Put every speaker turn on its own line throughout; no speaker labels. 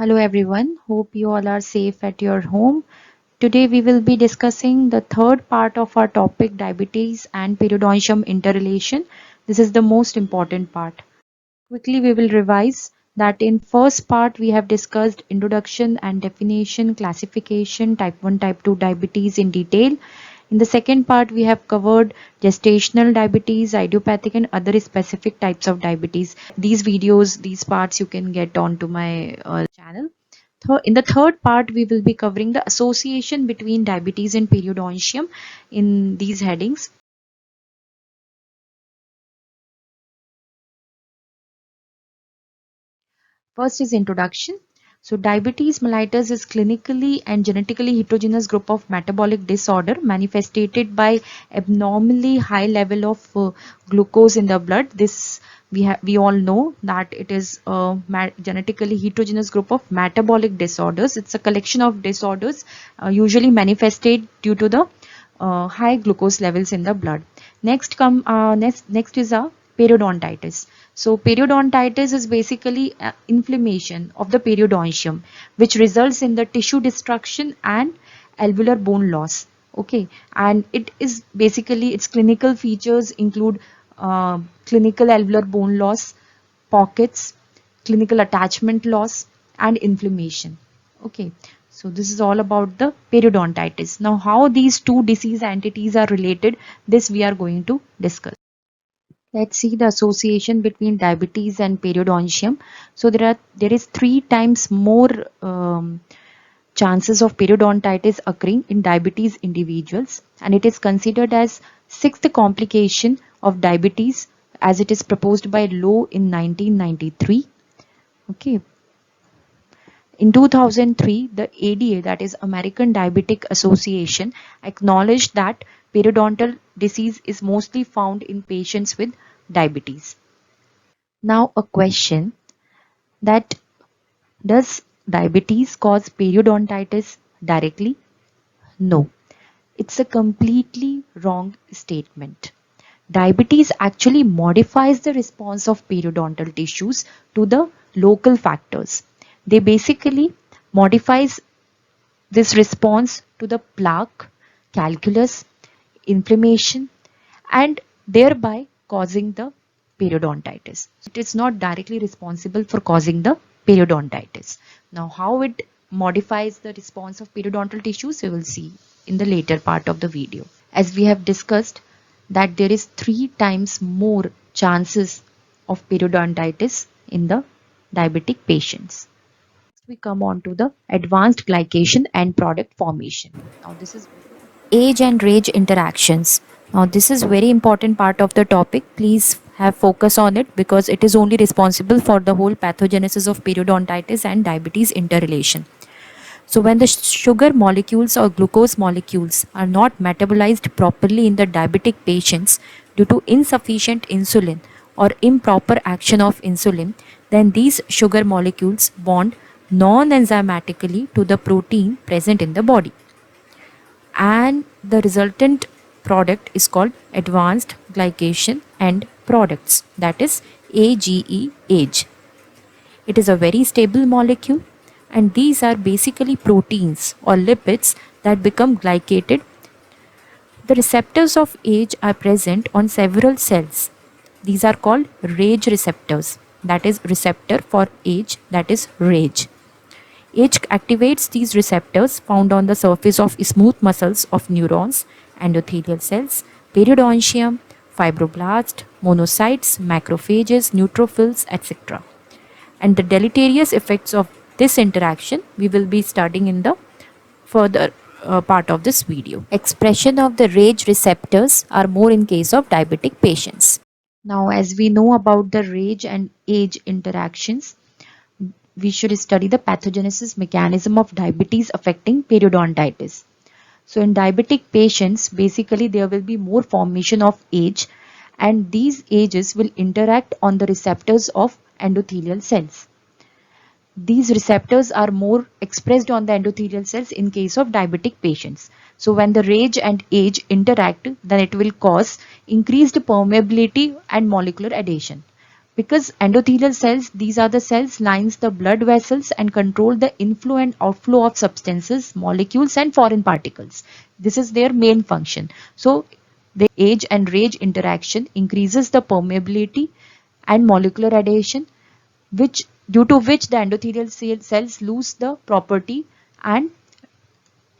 Hello everyone, hope you all are safe at your home. Today we will be discussing the third part of our topic diabetes and periodontium interrelation. This is the most important part. Quickly we will revise that in first part we have discussed introduction and definition, classification, type 1, type 2 diabetes in detail. In the second part we have covered gestational diabetes, idiopathic and other specific types of diabetes. These videos, these parts you can get onto my channel. In the third part, we will be covering the association between diabetes and periodontium in these headings. First is introduction. So diabetes mellitus is clinically and genetically heterogeneous group of metabolic disorder manifested by abnormally high level of glucose in the blood. This we all know that it is a genetically heterogeneous group of metabolic disorders. It's a collection of disorders usually manifested due to the high glucose levels in the blood. Next is a periodontitis. So periodontitis is basically inflammation of the periodontium, which results in the tissue destruction and alveolar bone loss. Okay, and it is basically its clinical features include clinical alveolar bone loss, pockets, clinical attachment loss, and inflammation. Okay, so this is all about the periodontitis. Now, how these two disease entities are related, this we are going to discuss. Let's see the association between diabetes and periodontium. So there is 3 times more chances of periodontitis occurring in diabetes individuals, and it is considered as sixth complication of diabetes as it is proposed by Lowe in 1993. Okay. In 2003, the ADA, that is American Diabetic Association, acknowledged that periodontal disease is mostly found in patients with diabetes. Now a question that does diabetes cause periodontitis directly? No, it's a completely wrong statement. Diabetes actually modifies the response of periodontal tissues to the local factors. They basically modifies this response to the plaque, calculus, inflammation, and thereby causing the periodontitis. It is not directly responsible for causing the periodontitis. Now, how it modifies the response of periodontal tissues, we will see in the later part of the video. As we have discussed that there is 3 times more chances of periodontitis in the diabetic patients. We come on to the advanced glycation and product formation. Now this is age and rage interactions. Now this is very important part of the topic. Please have focus on it because it is only responsible for the whole pathogenesis of periodontitis and diabetes interrelation. So when the sugar molecules or glucose molecules are not metabolized properly in the diabetic patients due to insufficient insulin or improper action of insulin, then these sugar molecules bond non-enzymatically to the protein present in the body. And the resultant product is called advanced glycation end products, that is AGE. It is a very stable molecule, and these are basically proteins or lipids that become glycated. The receptors of AGE are present on several cells. These are called RAGE receptors, that is receptor for AGE, that is RAGE. AGE activates these receptors found on the surface of smooth muscles of neurons, endothelial cells, periodontium, fibroblast, monocytes, macrophages, neutrophils, etc. And the deleterious effects of this interaction we will be studying in the further part of this video. Expression of the RAGE receptors are more in case of diabetic patients. Now, as we know about the RAGE and AGE interactions, we should study the pathogenesis mechanism of diabetes affecting periodontitis. So in diabetic patients, basically there will be more formation of AGE, and these AGEs will interact on the receptors of endothelial cells. These receptors are more expressed on the endothelial cells in case of diabetic patients. So when the RAGE and AGE interact, then it will cause increased permeability and molecular adhesion. Because endothelial cells, these are the cells lines the blood vessels and control the inflow and outflow of substances, molecules and foreign particles. This is their main function. So the age and rage interaction increases the permeability and molecular adhesion, which due to which the endothelial cells lose the property and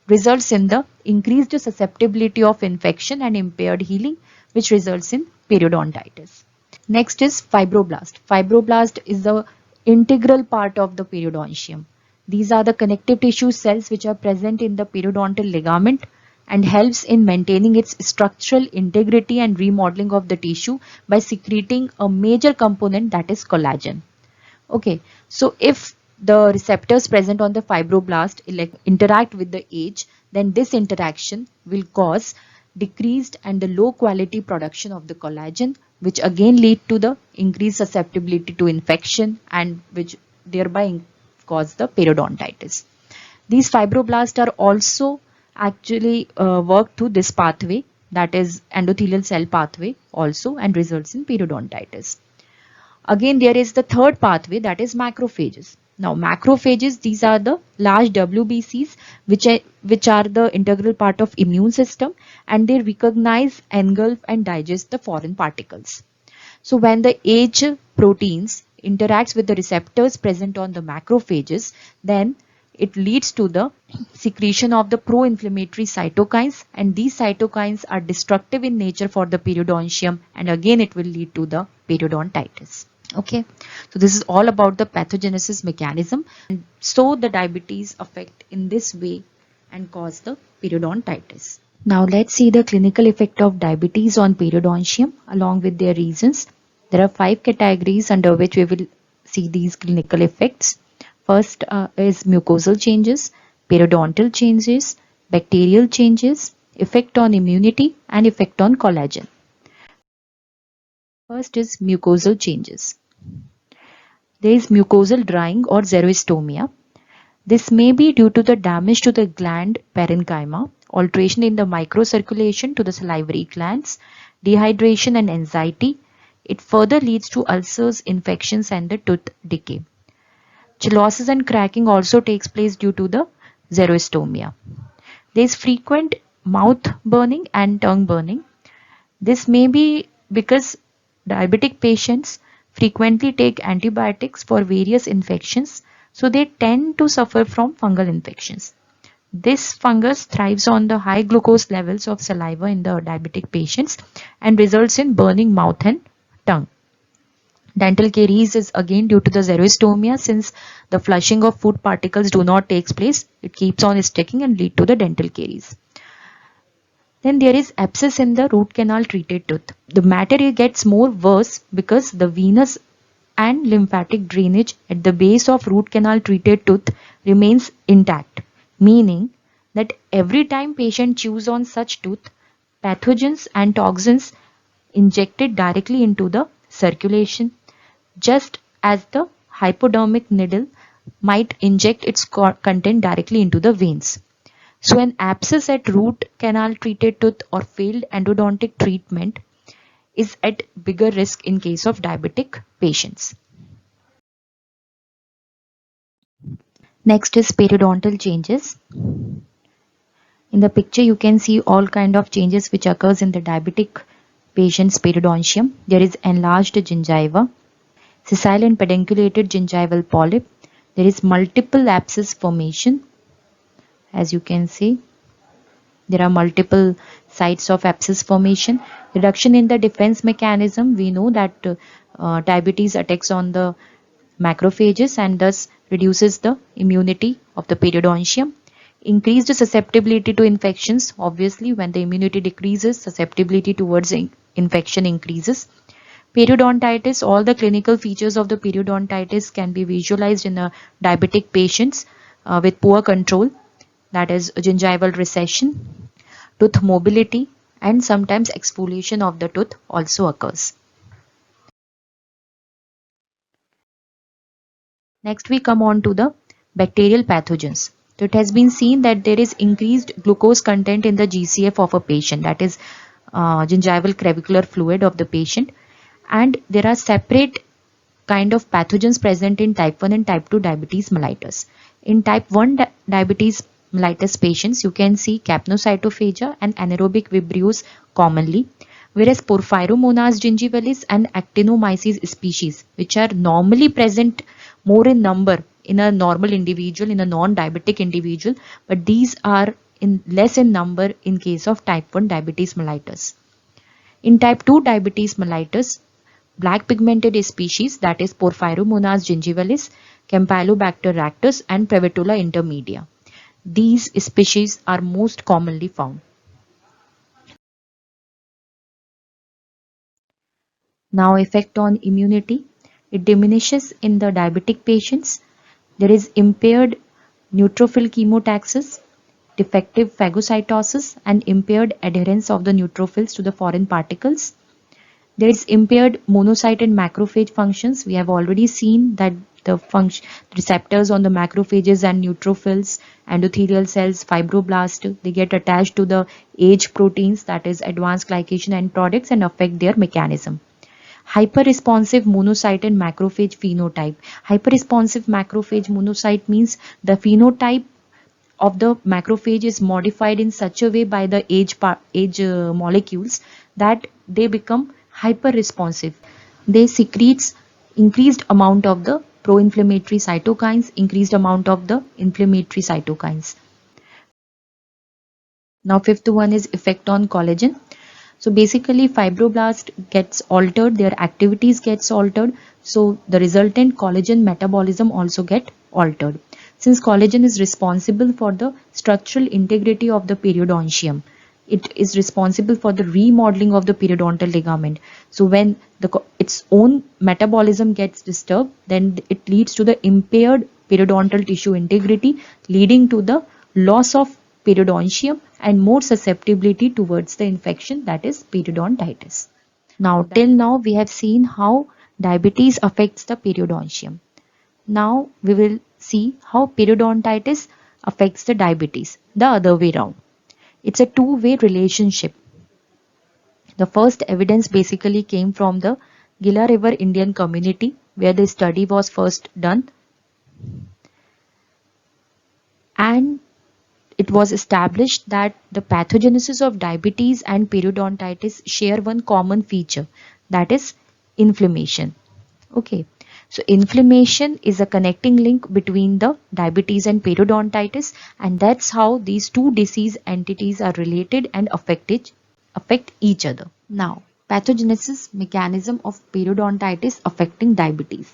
results in the increased susceptibility of infection and impaired healing, which results in periodontitis. Next is fibroblast. Fibroblast is the integral part of the periodontium. These are the connective tissue cells which are present in the periodontal ligament and helps in maintaining its structural integrity and remodeling of the tissue by secreting a major component, that is collagen. Okay, so if the receptors present on the fibroblast interact with the age, then this interaction will cause decreased and the low quality production of the collagen, which again lead to the increased susceptibility to infection and which thereby cause the periodontitis. These fibroblasts are also actually work through this pathway, that is endothelial cell pathway also, and results in periodontitis. Again, there is the third pathway, that is macrophages. Now, macrophages, these are the large WBCs which are the integral part of immune system, and they recognize, engulf and digest the foreign particles. So when the age proteins interacts with the receptors present on the macrophages, then it leads to the secretion of the pro-inflammatory cytokines, and these cytokines are destructive in nature for the periodontium, and again it will lead to the periodontitis. Okay, so this is all about the pathogenesis mechanism. And so the diabetes affect in this way and cause the periodontitis. Now let's see the clinical effect of diabetes on periodontium along with their reasons. There are 5 categories under which we will see these clinical effects. First is mucosal changes, periodontal changes, bacterial changes, effect on immunity and effect on collagen. First is mucosal changes. There is mucosal drying or xerostomia. This may be due to the damage to the gland parenchyma, alteration in the microcirculation to the salivary glands, dehydration and anxiety. It further leads to ulcers, infections and the tooth decay. Chalosis and cracking also takes place due to the xerostomia. There is frequent mouth burning and tongue burning. This may be because diabetic patients frequently take antibiotics for various infections, so they tend to suffer from fungal infections. This fungus thrives on the high glucose levels of saliva in the diabetic patients and results in burning mouth and tongue. Dental caries is again due to the xerostomia, since the flushing of food particles do not take place. It keeps on sticking and lead to the dental caries. Then there is abscess in the root canal treated tooth. The matter gets more worse because the venous and lymphatic drainage at the base of root canal treated tooth remains intact, meaning that every time patient chews on such tooth, pathogens and toxins injected directly into the circulation, just as the hypodermic needle might inject its content directly into the veins. So an abscess at root canal treated tooth or failed endodontic treatment is at bigger risk in case of diabetic patients. Next is periodontal changes. In the picture you can see all kind of changes which occurs in the diabetic patient's periodontium. There is enlarged gingiva, sessile and pedunculated gingival polyp. There is multiple abscess formation. As you can see, there are multiple sites of abscess formation. Reduction in the defense mechanism. We know that diabetes attacks on the macrophages and thus reduces the immunity of the periodontium. Increased susceptibility to infections. Obviously, when the immunity decreases, susceptibility towards infection increases. Periodontitis. All the clinical features of the periodontitis can be visualized in a diabetic patients with poor control. That is gingival recession, tooth mobility, and sometimes exfoliation of the tooth also occurs. Next we come on to the bacterial pathogens. So it has been seen that there is increased glucose content in the GCF of a patient, that is, gingival crevicular fluid of the patient, and there are separate kind of pathogens present in type 1 and type 2 diabetes mellitus. In type 1 diabetes mellitus patients, you can see capnocytophagia and anaerobic vibrios commonly, whereas Porphyromonas gingivalis and Actinomyces species, which are normally present more in number in a normal individual, in a non-diabetic individual, but these are in less in number in case of type 1 diabetes mellitus. In type 2 diabetes mellitus, black pigmented species, that is Porphyromonas gingivalis, Campylobacter ractus and Prevotula intermedia. These species are most commonly found. Now, effect on immunity. It diminishes in the diabetic patients. There is impaired neutrophil chemotaxis, defective phagocytosis and impaired adherence of the neutrophils to the foreign particles. There is impaired monocyte and macrophage functions. We have already seen that the receptors on the macrophages and neutrophils, endothelial cells, fibroblast, they get attached to the age proteins, that is advanced glycation end products, and affect their mechanism. Hyperresponsive monocyte and macrophage phenotype. Hyperresponsive macrophage monocyte means the phenotype of the macrophage is modified in such a way by the age molecules that they become hyper responsive. They secretes increased amount of the pro-inflammatory cytokines, increased amount of the inflammatory cytokines. Now fifth one is effect on collagen. So basically fibroblast gets altered, their activities gets altered, so the resultant collagen metabolism also get altered. Since collagen is responsible for the structural integrity of the periodontium, it is responsible for the remodeling of the periodontal ligament. So when its own metabolism gets disturbed, then it leads to the impaired periodontal tissue integrity, leading to the loss of periodontium and more susceptibility towards the infection, that is periodontitis. Now till now we have seen how diabetes affects the periodontium. Now we will see how periodontitis affects the diabetes, the other way round. It's a two-way relationship. The first evidence basically came from the Gila River Indian community, where the study was first done, and it was established that the pathogenesis of diabetes and periodontitis share one common feature, that is inflammation. Okay, so inflammation is a connecting link between the diabetes and periodontitis, and that's how these two disease entities are related and affect each other. Now, pathogenesis mechanism of periodontitis affecting diabetes.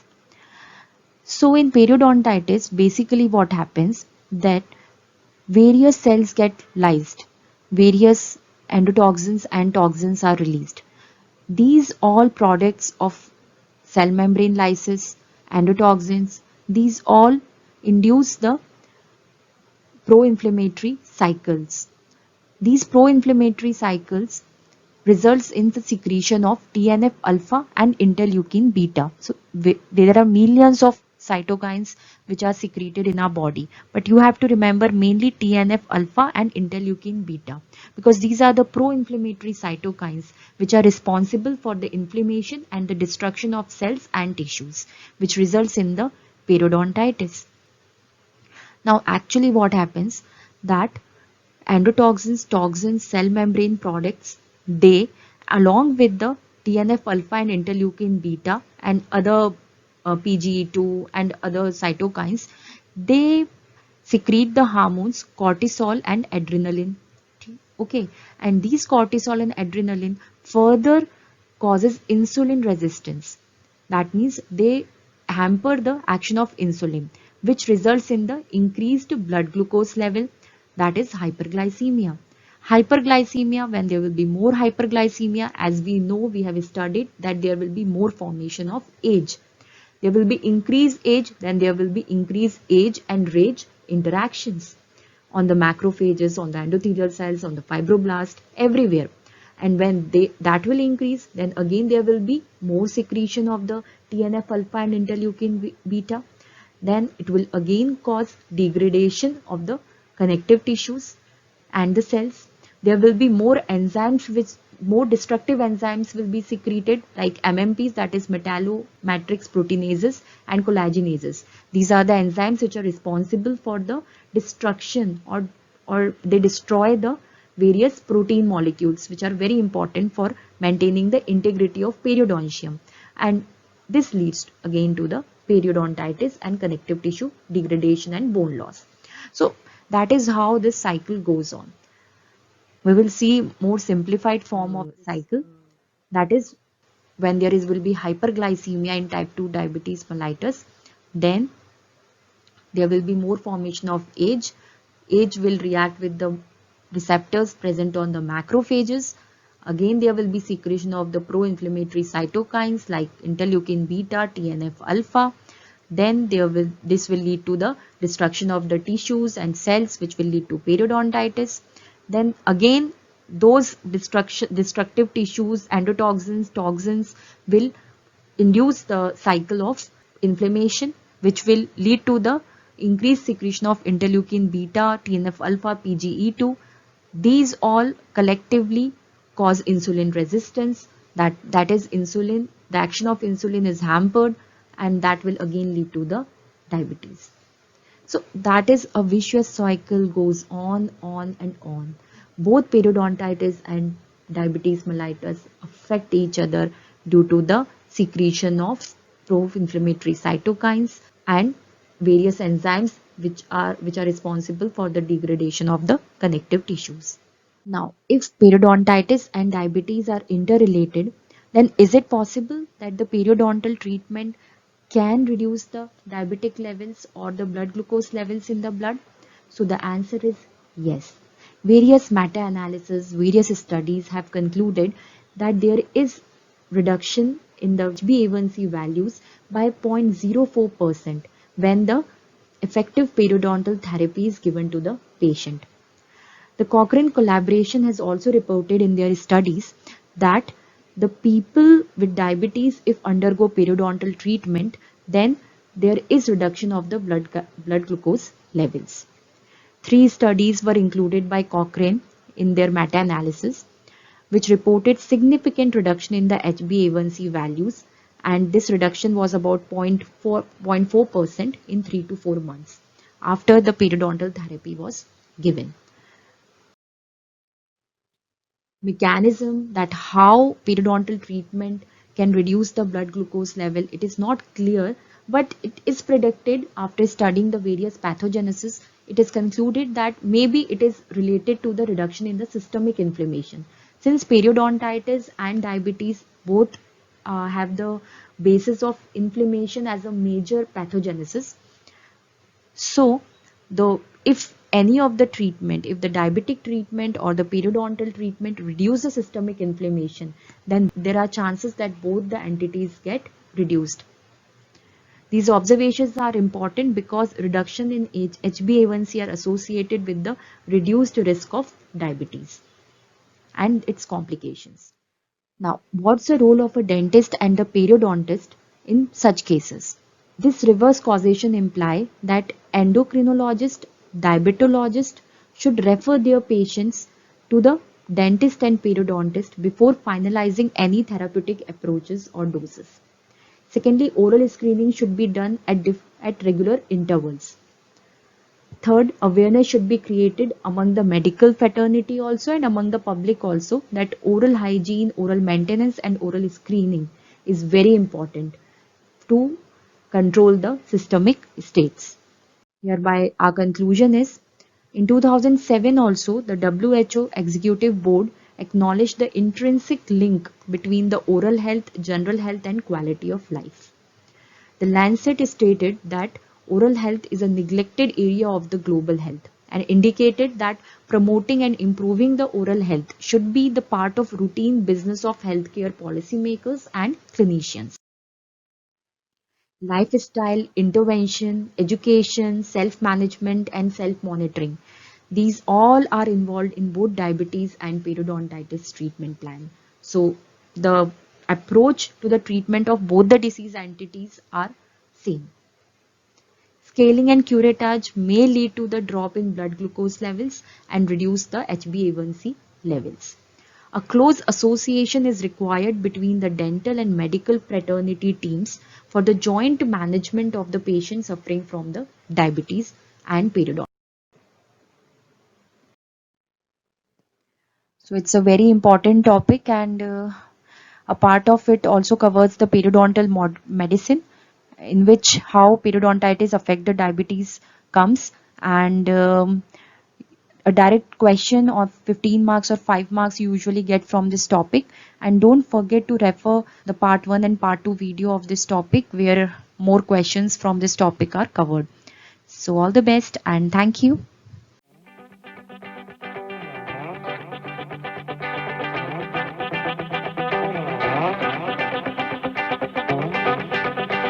So in periodontitis, basically what happens that various cells get lysed, various endotoxins and toxins are released. These all products of cell membrane lysis, endotoxins, these all induce the pro-inflammatory cycles. These pro-inflammatory cycles results in the secretion of TNF alpha and interleukin beta. So there are millions of cytokines which are secreted in our body, but you have to remember mainly TNF alpha and interleukin beta, because these are the pro-inflammatory cytokines which are responsible for the inflammation and the destruction of cells and tissues, which results in the periodontitis. Now actually what happens that endotoxins, toxins, cell membrane products, they along with the TNF alpha and interleukin beta and other PGE2 and other cytokines, they secrete the hormones cortisol and adrenaline. Okay, and these cortisol and adrenaline further causes insulin resistance. That means they hamper the action of insulin, which results in the increased blood glucose level, that is hyperglycemia. Hyperglycemia, when there will be more hyperglycemia, as we know, we have studied that there will be more formation of age. There will be increased age, then there will be increased age and rage interactions on the macrophages, on the endothelial cells, on the fibroblast, everywhere. And when that will increase, then again there will be more secretion of the TNF alpha and interleukin beta. Then it will again cause degradation of the connective tissues and the cells. There will be more enzymes which more destructive enzymes will be secreted like MMPs, that is metallomatrix proteinases and collagenases. These are the enzymes which are responsible for the destruction or they destroy the various protein molecules which are very important for maintaining the integrity of periodontium, and this leads again to the periodontitis and connective tissue degradation and bone loss. So that is how this cycle goes on. We will see more simplified form of the cycle, that is when there is will be hyperglycemia in type 2 diabetes mellitus, then there will be more formation of age. Age will react with the receptors present on the macrophages. Again, there will be secretion of the pro-inflammatory cytokines like interleukin beta, TNF alpha. Then this will lead to the destruction of the tissues and cells, which will lead to periodontitis. Then again, those destructive tissues, endotoxins, toxins will induce the cycle of inflammation, which will lead to the increased secretion of interleukin beta, TNF alpha, PGE2. These all collectively cause insulin resistance. That is insulin, the action of insulin is hampered, and that will again lead to the diabetes. So that is a vicious cycle, goes on and on. Both periodontitis and diabetes mellitus affect each other due to the secretion of pro-inflammatory cytokines and various enzymes which are responsible for the degradation of the connective tissues. Now, if periodontitis and diabetes are interrelated, then is it possible that the periodontal treatment can reduce the diabetic levels or the blood glucose levels in the blood? So the answer is yes. Various meta-analyses, various studies have concluded that there is reduction in the HbA1c values by 0.04% when the effective periodontal therapy is given to the patient. The Cochrane collaboration has also reported in their studies that the people with diabetes, if undergo periodontal treatment, then there is reduction of the blood glucose levels. 3 studies were included by Cochrane in their meta-analysis, which reported significant reduction in the HbA1c values, and this reduction was about 0.4% in 3 to 4 months after the periodontal therapy was given. Mechanism that how periodontal treatment can reduce the blood glucose level, it is not clear, but it is predicted after studying the various pathogenesis. It is concluded that maybe it is related to the reduction in the systemic inflammation. Since periodontitis and diabetes both have the basis of inflammation as a major pathogenesis, so if any of the treatment, if the diabetic treatment or the periodontal treatment reduce the systemic inflammation, then there are chances that both the entities get reduced. These observations are important because reduction in HbA1c are associated with the reduced risk of diabetes and its complications. Now, what's the role of a dentist and the periodontist in such cases? This reverse causation implies that endocrinologist, diabetologist should refer their patients to the dentist and periodontist before finalizing any therapeutic approaches or doses. Secondly, oral screening should be done at regular intervals. Third, awareness should be created among the medical fraternity also and among the public also that oral hygiene, oral maintenance and oral screening is very important to control the systemic states. Hereby, our conclusion is, in 2007 also, the WHO Executive Board acknowledged the intrinsic link between the oral health, general health and quality of life. The Lancet stated that oral health is a neglected area of the global health and indicated that promoting and improving the oral health should be the part of routine business of healthcare policymakers and clinicians. Lifestyle, intervention, education, self-management and self-monitoring. These all are involved in both diabetes and periodontitis treatment plan. So the approach to the treatment of both the disease entities are same. Scaling and curettage may lead to the drop in blood glucose levels and reduce the HbA1c levels. A close association is required between the dental and medical fraternity teams for the joint management of the patient suffering from the diabetes and periodontitis. So it's a very important topic, and a part of it also covers the periodontal medicine, in which how periodontitis affect the diabetes comes, and a direct question of 15 marks or 5 marks you usually get from this topic. And don't forget to refer the part 1 and part 2 video of this topic, where more questions from this topic are covered. So all the best and thank you.